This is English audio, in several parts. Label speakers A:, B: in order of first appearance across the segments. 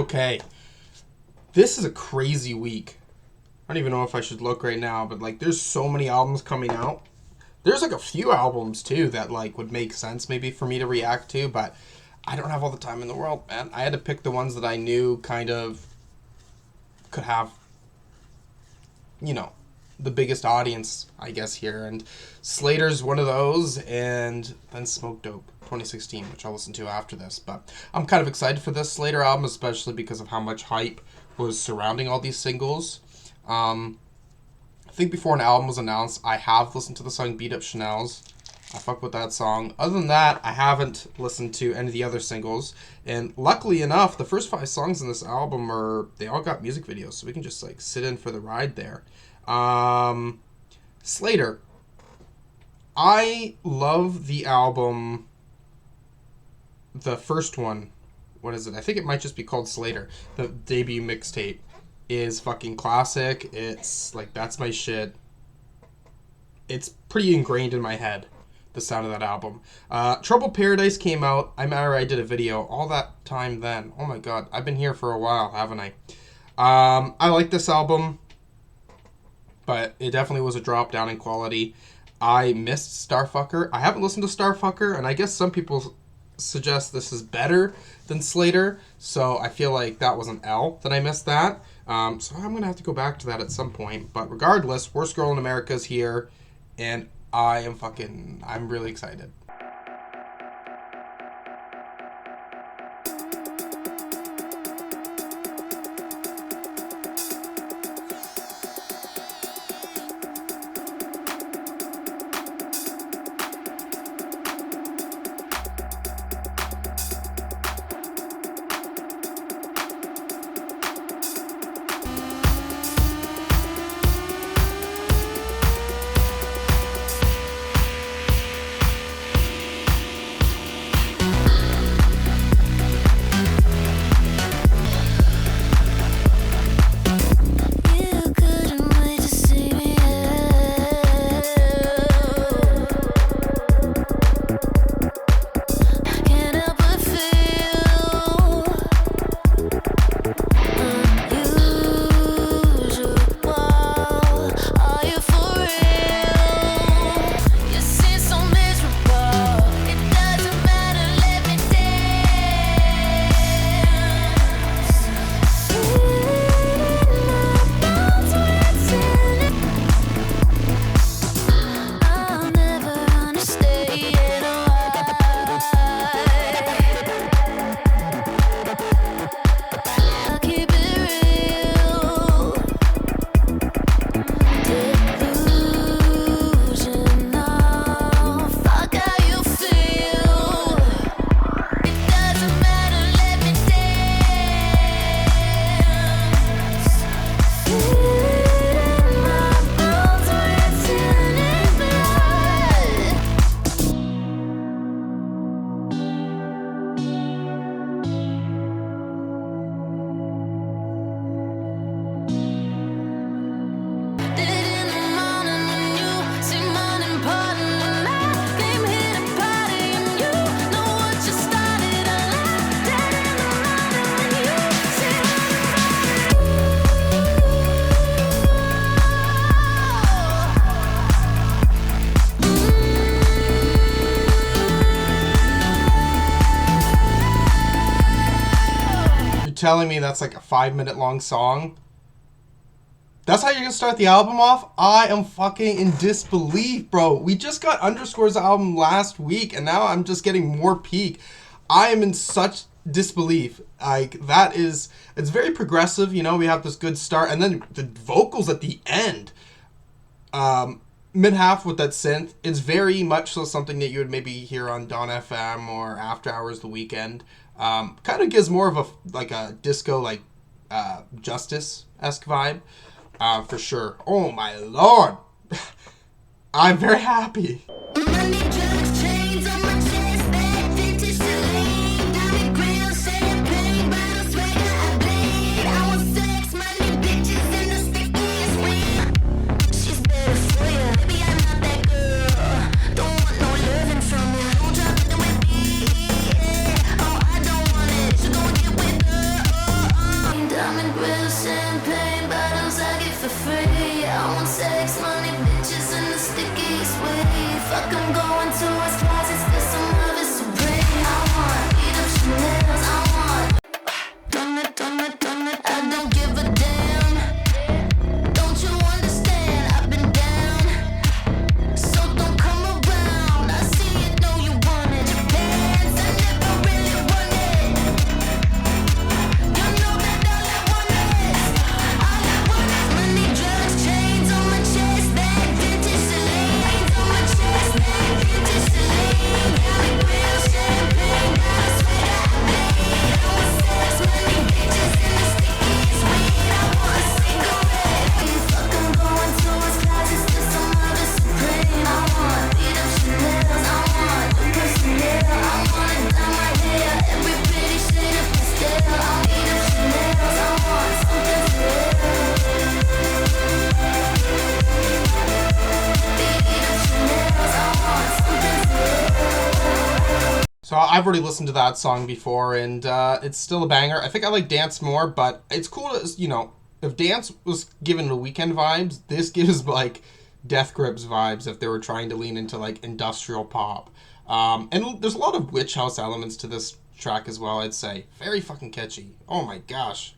A: Okay. This is a crazy week. I don't even know if I should look right now, but like there's so many albums coming out. There's like a few albums too that like would make sense maybe for me to react to, but I don't have all the time in the world, man. I had to pick the ones that I knew kind of could have, you know, the biggest audience, I guess, here. And Slayyyter's one of those, and then Smoke Dope 2016, which I'll listen to after this. But I'm kind of excited for this Slayyyter album, especially because of how much hype was surrounding all these singles. I think before an album was announced, I have listened to the song Beat Up Chanel's. I fuck with that song. Other than that, I haven't listened to any of the other singles. And luckily enough, the first 5 songs in this album they all got music videos, so we can just like sit in for the ride there. Slayyyter. I love the album, the first one. What is it? I think it might just be called Slayyyter. The debut mixtape is fucking classic. It's like, that's my shit. It's pretty ingrained in my head, the sound of that album. Troubled Paradise came out. I remember I did a video all that time then. Oh my god, I've been here for a while, haven't I? I like this album, but it definitely was a drop down in quality. I missed STARF KER. I haven't listened to STARF KER, and I guess some people suggest this is better than Slayyyter, so I feel like that was an L that I missed that. So I'm going to have to go back to that at some point. But regardless, Worst Girl in America is here, and I'm really excited. Telling me that's like a 5-minute long song? That's how you're gonna start the album off? I am fucking in disbelief, bro. We just got Underscore's album last week, and now I'm just getting more peak. I am in such disbelief. Like, it's very progressive, you know, we have this good start, and then the vocals at the end, mid-half with that synth, it's very much so something that you would maybe hear on Dawn FM or After Hours The Weekend. Kind of gives more of a disco, Justice-esque vibe, for sure. Oh my lord! I'm very happy. I've already listened to that song before, and it's still a banger. I think I like Dance more, but it's cool to, you know, if Dance was given the Weeknd vibes, this gives, like, Death Grips vibes if they were trying to lean into, like, industrial pop. And there's a lot of witch house elements to this track as well, I'd say. Very fucking catchy. Oh my gosh.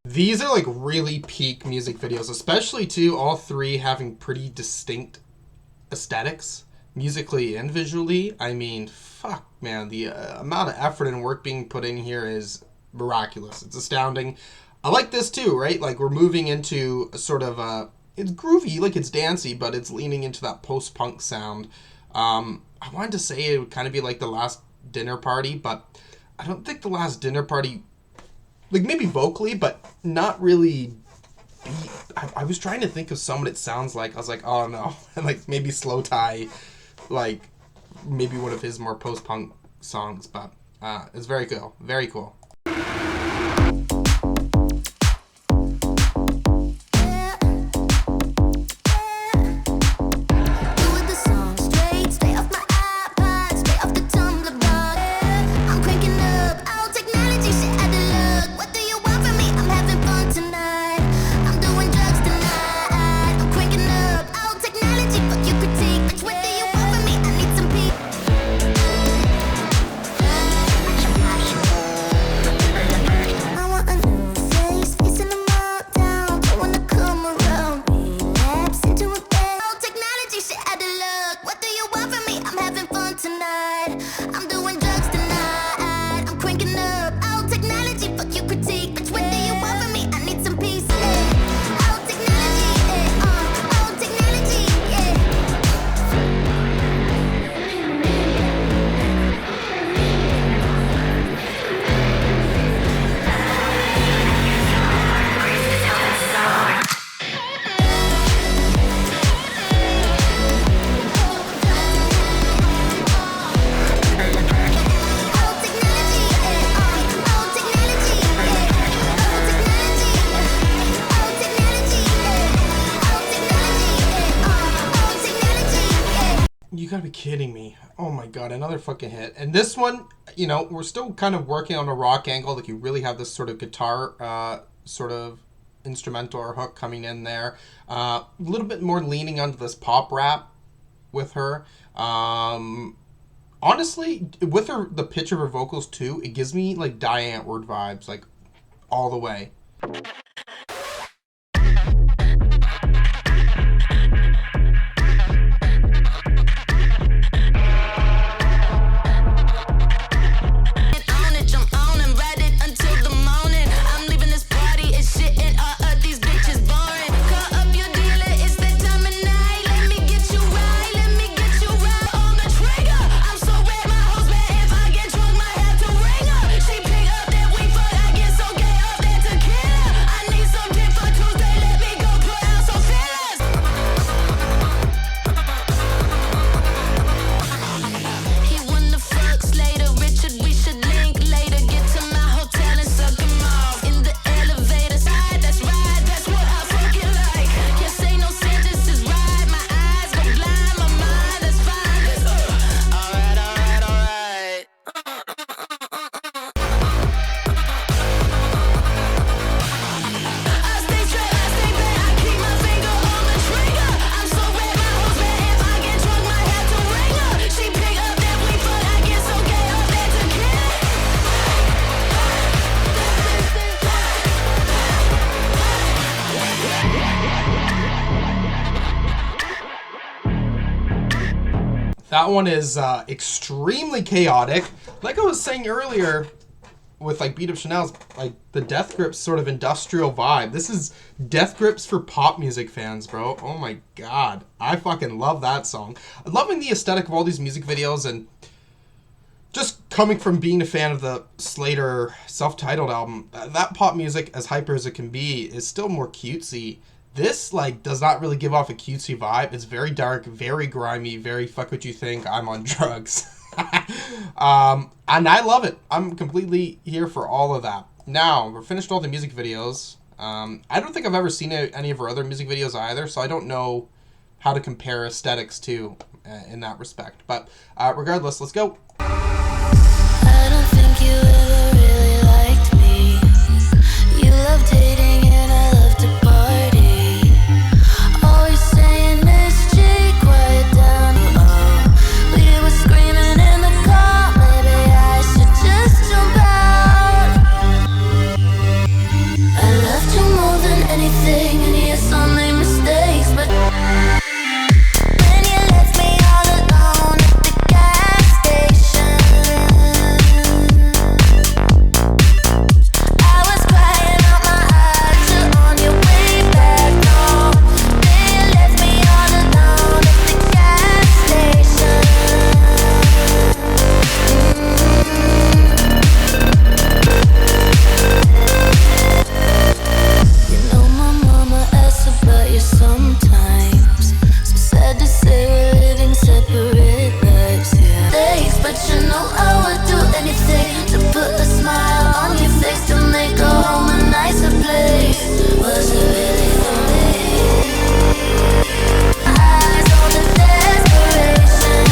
A: These are like really peak music videos, especially too, all three having pretty distinct aesthetics, musically and visually. I mean, fuck, man, the amount of effort and work being put in here is miraculous. It's astounding. I like this too, right? Like, we're moving into a sort of it's groovy, like it's dancey, but it's leaning into that post-punk sound. I wanted to say it would kind of be like The Last Dinner Party, but I don't think The Last Dinner Party, like, maybe vocally, but not really beat. I was trying to think of someone it sounds like. I was like, oh no. And like maybe Slow Tie, like maybe one of his more post-punk songs, but it's very cool. Very cool. You gotta be kidding me. Oh my god, another fucking hit. And this one, you know, we're still kind of working on a rock angle. Like, you really have this sort of guitar, sort of instrumental or hook coming in there. A little bit more leaning onto this pop rap with her. Honestly, with her, the pitch of her vocals too, it gives me like Die Antwoord vibes, like all the way. That one is extremely chaotic. Like I was saying earlier with like Beat Up Chanel's, like the Death Grips sort of industrial vibe. This is Death Grips for pop music fans, bro. Oh my god. I fucking love that song. I'm loving the aesthetic of all these music videos, and just coming from being a fan of the Slayyyter self-titled album, that pop music, as hyper as it can be, is still more cutesy. This, like, does not really give off a cutesy vibe. It's very dark, very grimy, very fuck what you think, I'm on drugs. And I love it. I'm completely here for all of that. Now, we're finished all the music videos. I don't think I've ever seen any of her other music videos either, so I don't know how to compare aesthetics to in that respect. But regardless, let's go.
B: I don't think you ever really liked me. You love dating and I love to party. Always saying, Miss G, quiet down. Oh, we were screaming in the car. Maybe I should just jump out. I loved you more than anything, and yes, I made mistakes, but when you left me all alone at the gas station, I was crying out my eyes. You're on your way back home. Then you left me all alone at the gas station. You know my mama asks about you sometimes. So sad to say we're living separate lives, yeah. Thanks, but you know I would do anything to put a smile on your face, to make a home a nicer place. Was it really for me? Eyes on the desperation.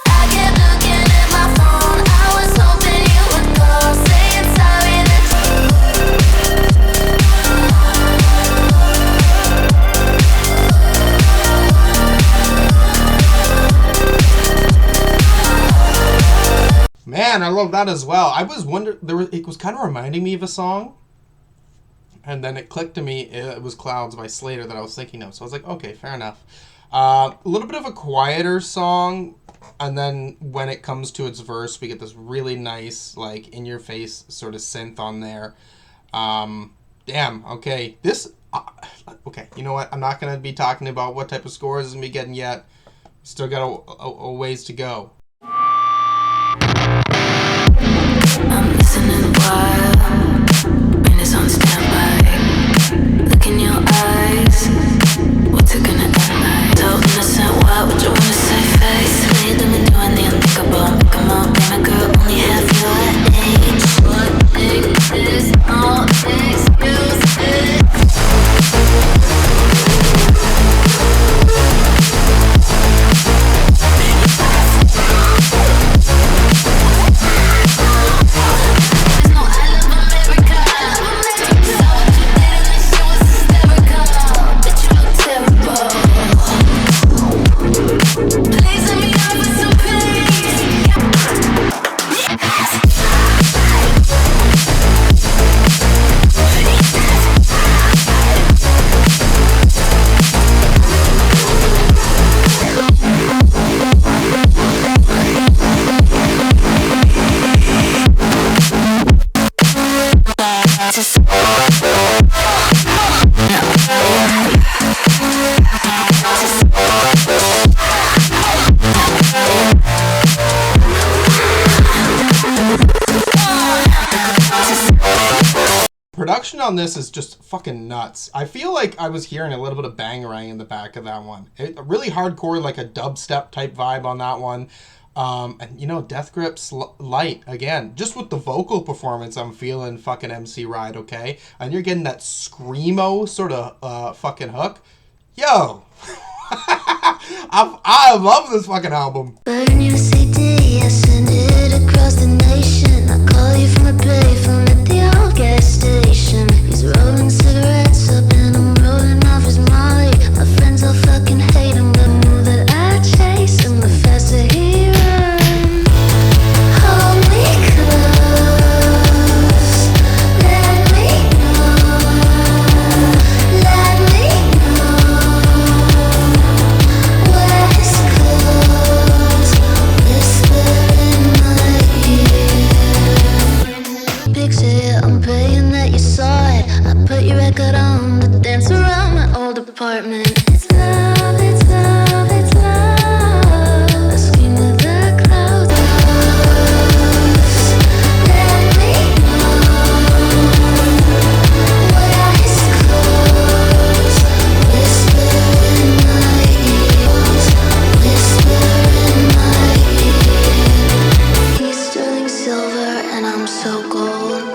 B: I kept looking at my phone. I was hoping you would call, saying sorry that
A: Man, I love that as well. I was wondering, it was kind of reminding me of a song, and then it clicked to me, it was Clouds by Slayyyter that I was thinking of. So I was like, okay, fair enough. A little bit of a quieter song, and then when it comes to its verse, we get this really nice, like, in-your-face sort of synth on there. Damn, okay. Okay, you know what? I'm not going to be talking about what type of scores I'm going to be getting yet. Still got a ways to go.
B: I'm listening while brain is on standby. Look in your eyes. What's it gonna end like? So innocent, what would you wanna say? Face made them doing the unthinkable. Come on, baby girl, only have your age. What is all excuses?
A: Production on this is just fucking nuts. I feel like I was hearing a little bit of bangarang in the back of that one. Really hardcore, like a dubstep type vibe on that one. And you know, Death Grips light again, just with the vocal performance. I'm feeling fucking MC Ride, okay? And you're getting that screamo sort of fucking hook. Yo, I love this fucking album.
B: Burn your CD, I send it across the nation. I call you from a payphone at the old gas station. He's rolling cigarettes up and I'm rolling off his molly. My friends all fucking hate him, but know that I chase him the faster he runs. Hold me close, let me know, let me know. apartment. It's love, it's love, it's love. A scream of the clouds. Let me know what eyes close. Whisper in my ears. Whisper in my ear. He's sterling silver and I'm so gold.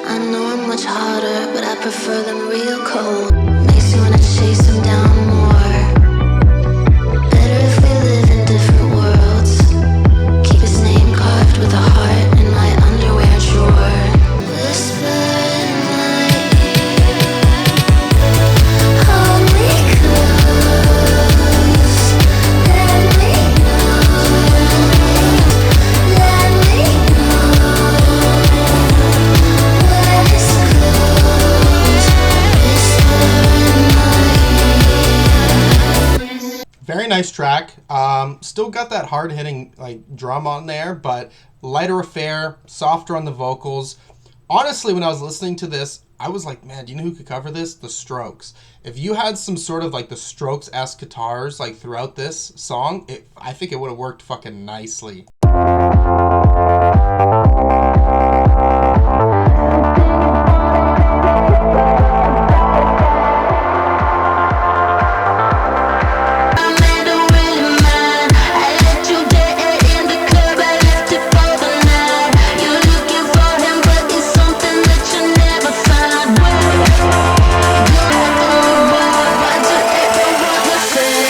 B: I know I'm much hotter, but I prefer them real cold. Makes me wanna chase him down more. Better if we live in different worlds. Keep his name carved with a heart in my underwear drawer. Whisper in my ear. Hold me close. Let me know. Let me know. What is close? Whisper in my ear.
A: Very nice track. Still got that hard-hitting like drum on there, but lighter affair, softer on the vocals. Honestly, when I was listening to this, I was like, man, do you know who could cover this? The Strokes. If you had some sort of like the Strokes-esque guitars like throughout this song, I think it would have worked fucking nicely.
B: I made a really mad. I let you get it in the club. I left it for the night. You're looking for him, but it's something that you never find. Why'd you ever wanna say?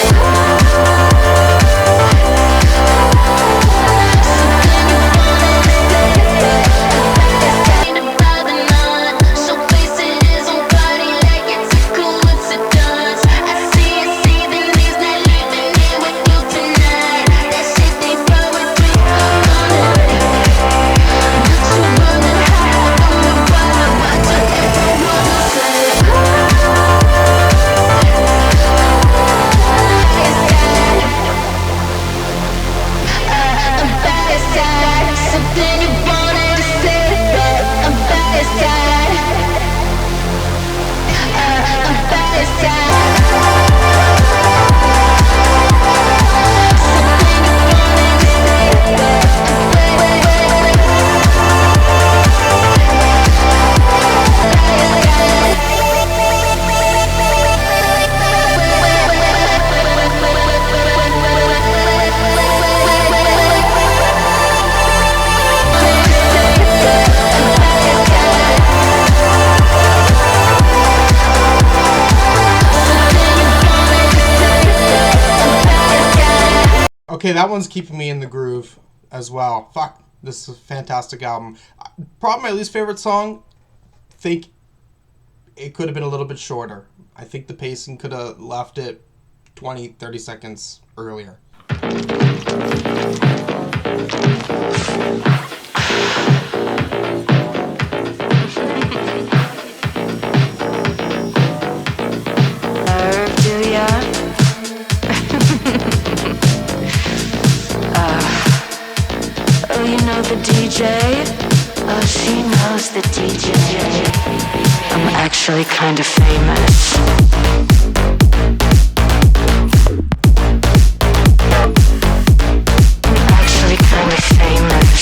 B: By the night, so face it is on party like it's a coincidence. I see it seething, he's not leaving here with you tonight. That shit they poetry on it. But you running high on the water. Why'd you ever wanna say? I'm by your side. Something you wanted to say, but I'm by your side. I'm by your side. Something you wanted to say, but
A: Okay, that one's keeping me in the groove as well. Fuck, this is a fantastic album. Probably my least favorite song, think it could have been a little bit shorter. I think the pacing could have left it 20, 30 seconds earlier.
B: do ya? Oh, you know the DJ? Oh, she knows the DJ. I'm actually kind of famous. I'm actually kind of famous.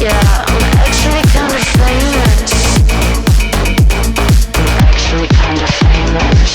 B: Yeah, I'm actually kind of famous. I'm actually kind of famous.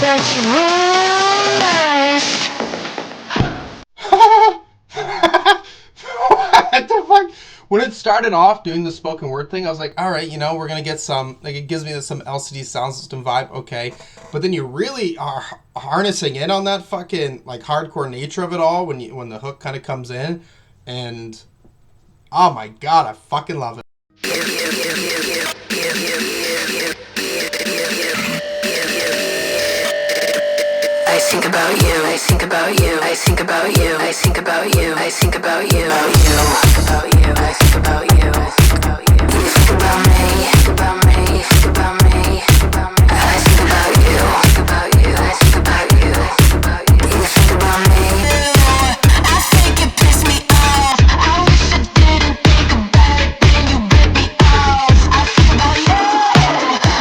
B: That's real nice.
A: What the fuck? When it started off doing the spoken word thing, I was like, all right, you know, we're gonna get some, like, it gives me some LCD sound system vibe, okay. But then you really are harnessing in on that fucking like hardcore nature of it all when the hook kind of comes in, and oh my god, I fucking love it.
B: think about you, I think about you, I think about you, I think about you, about you, about you, I think about you, I think about you. You think about me, think about me, think about me, about me. I think about you, think about you, I think about you, I think about you. You think about me. I think it pissed me off. I wish I didn't think about it, then you rip me off. I think about you.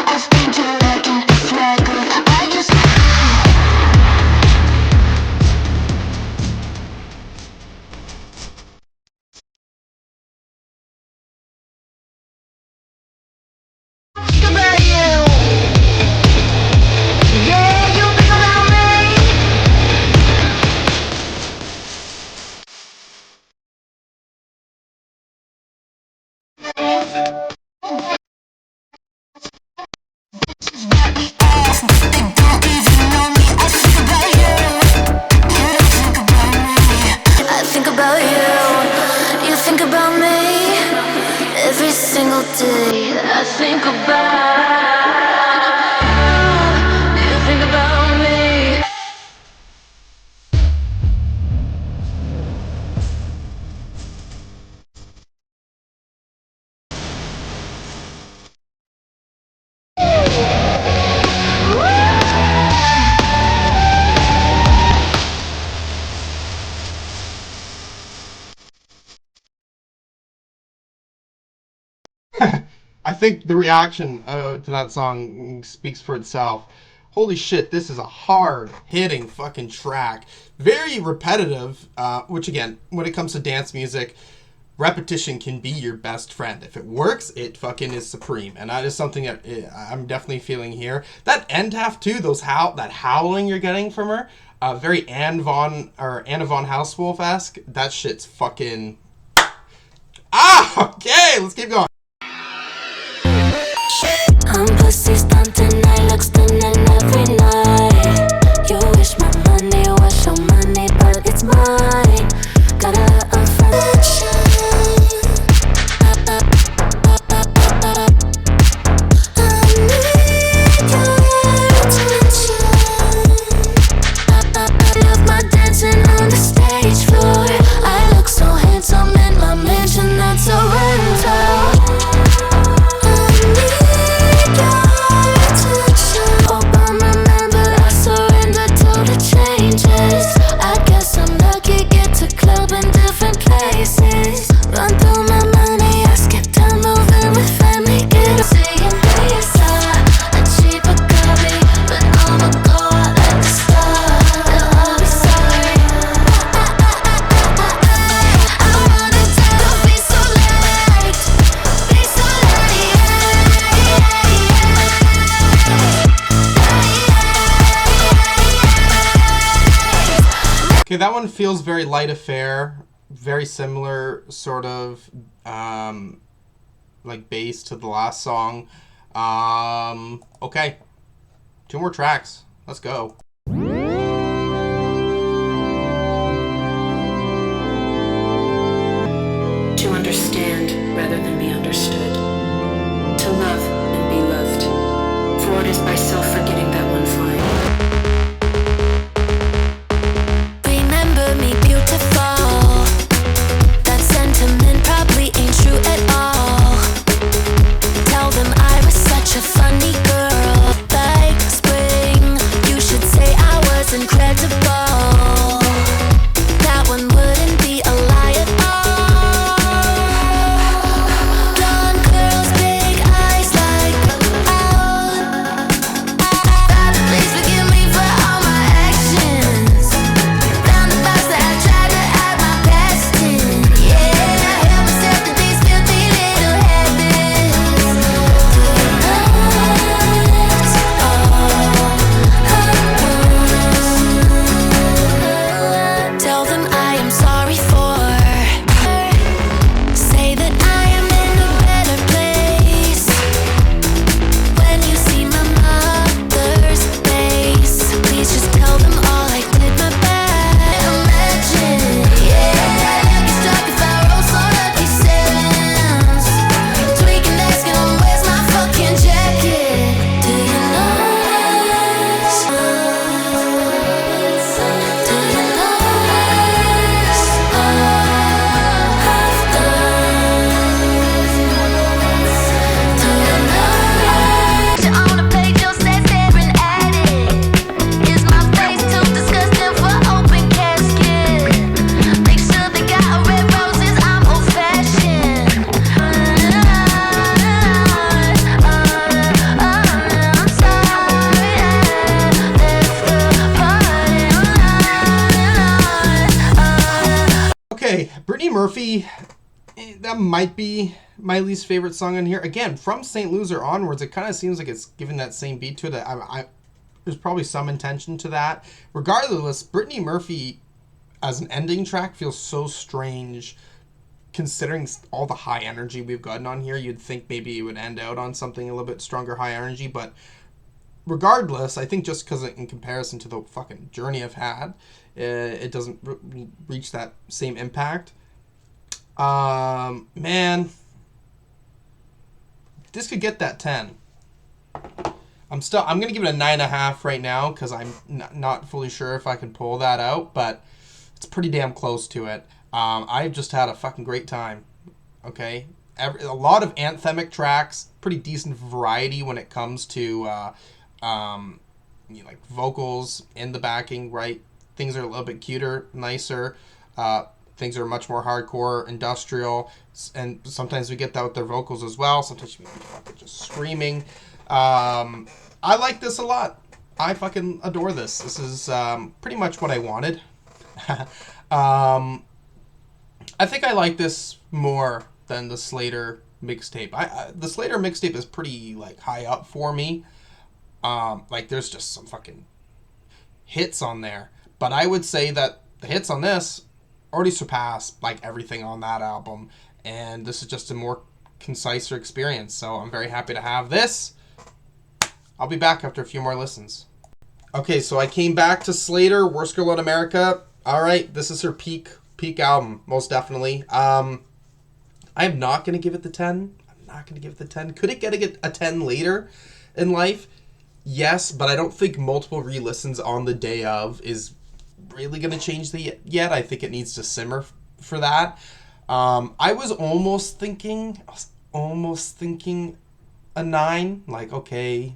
B: I spent you like an F-record. I just think about you. Yeah, you think about me. They don't even know me. I think about you. You don't think about me. I think about you. You think about me. Every single day. I think about you. You think about me.
A: I think the reaction to that song speaks for itself. Holy shit, this is a hard hitting fucking track. Very repetitive, which again, when it comes to dance music, repetition can be your best friend. If it works, it fucking is supreme. And that is something that I'm definitely feeling here. That end half too, that howling you're getting from her, very Anna von Housewolf-esque. That shit's fucking... Okay, let's keep going.
B: I'm pussy stunting, I look stunning every night. You wish my money was your money, but it's mine. Got a friend. I need your attention. I love my dancing on the stage floor. I look so handsome in my mansion, that's a rental.
A: Okay, that one feels very light affair, very similar sort of like bass to the last song. Okay, 2 more tracks. Let's go.
C: To understand rather than be understood. To love and be loved. For it is by self-forgetting that one finds.
B: Remember me beautiful. That sentiment probably ain't true at all. Tell them I was such a funny girl. Like spring, you should say
A: Murphy, that might be my least favorite song on here. Again, from St. Loser onwards, it kind of seems like it's giving that same beat to it. There's probably some intention to that. Regardless, Brittany Murphy as an ending track feels so strange considering all the high energy we've gotten on here. You'd think maybe it would end out on something a little bit stronger, high energy, but regardless, I think just because in comparison to the fucking journey I've had, it doesn't reach that same impact. Man, this could get that 10. I'm gonna give it a 9.5 right now because I'm not fully sure if I can pull that out, but it's pretty damn close to it. I've just had a fucking great time. Okay, a lot of anthemic tracks, pretty decent variety when it comes to like vocals in the backing. Right, things are a little bit cuter, nicer. Things are much more hardcore, industrial, and sometimes we get that with their vocals as well. Sometimes we fucking just screaming. I like this a lot. I fucking adore this. This is pretty much what I wanted. I think I like this more than the Slayyyter mixtape. The Slayyyter mixtape is pretty like high up for me. Like there's just some fucking hits on there, but I would say that the hits on this already surpassed like everything on that album, and this is just a more concise experience. So I'm very happy to have this. I'll be back after a few more listens. Okay, so I came back to Slayyyter, Worst Girl in America. All right, this is her peak album, most definitely. I'm not going to give it the 10. I'm not going to give it the 10. Could it get a 10 later in life? Yes, but I don't think multiple re-listens on the day of is really going to change yet. I think it needs to simmer for that. I was almost thinking a 9. Like, okay,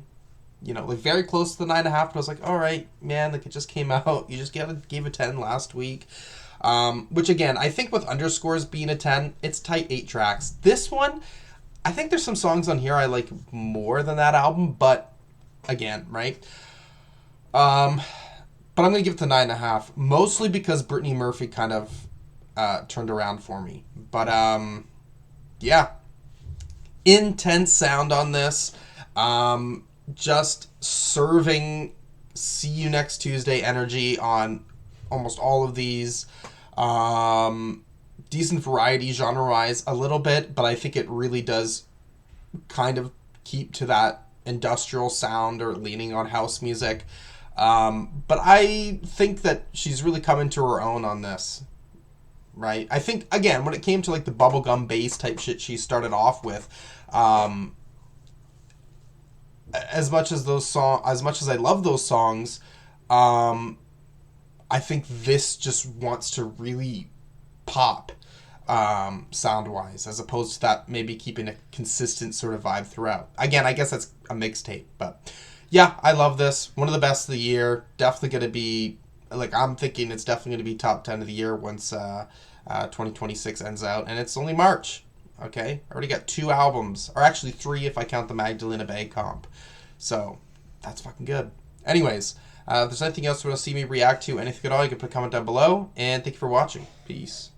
A: like very close to the 9.5, but I was like, all right, man, like it just came out. You just gave a 10 last week. Which again, I think with underscores being a 10, it's tight 8 tracks. This one, I think there's some songs on here I like more than that album, but again, right? But I'm going to give it the 9.5, mostly because Brittany Murphy kind of turned around for me. But yeah, intense sound on this. Just serving see you next Tuesday energy on almost all of these. Decent variety genre-wise a little bit, but I think it really does kind of keep to that industrial sound or leaning on house music. But I think that she's really coming to her own on this, right? I think, again, when it came to like the bubblegum bass type shit she started off with, as much as I love those songs, I think this just wants to really pop sound-wise, as opposed to that maybe keeping a consistent sort of vibe throughout. Again, I guess that's a mixtape, but yeah, I love this. One of the best of the year. Definitely going to be, like, I'm thinking it's definitely going to be top 10 of the year once 2026 ends out, and it's only March. Okay, I already got 2 albums, or actually 3 if I count the Magdalena Bay comp. So that's fucking good. Anyways, if there's anything else you want to see me react to, anything at all, you can put a comment down below. And thank you for watching. Peace.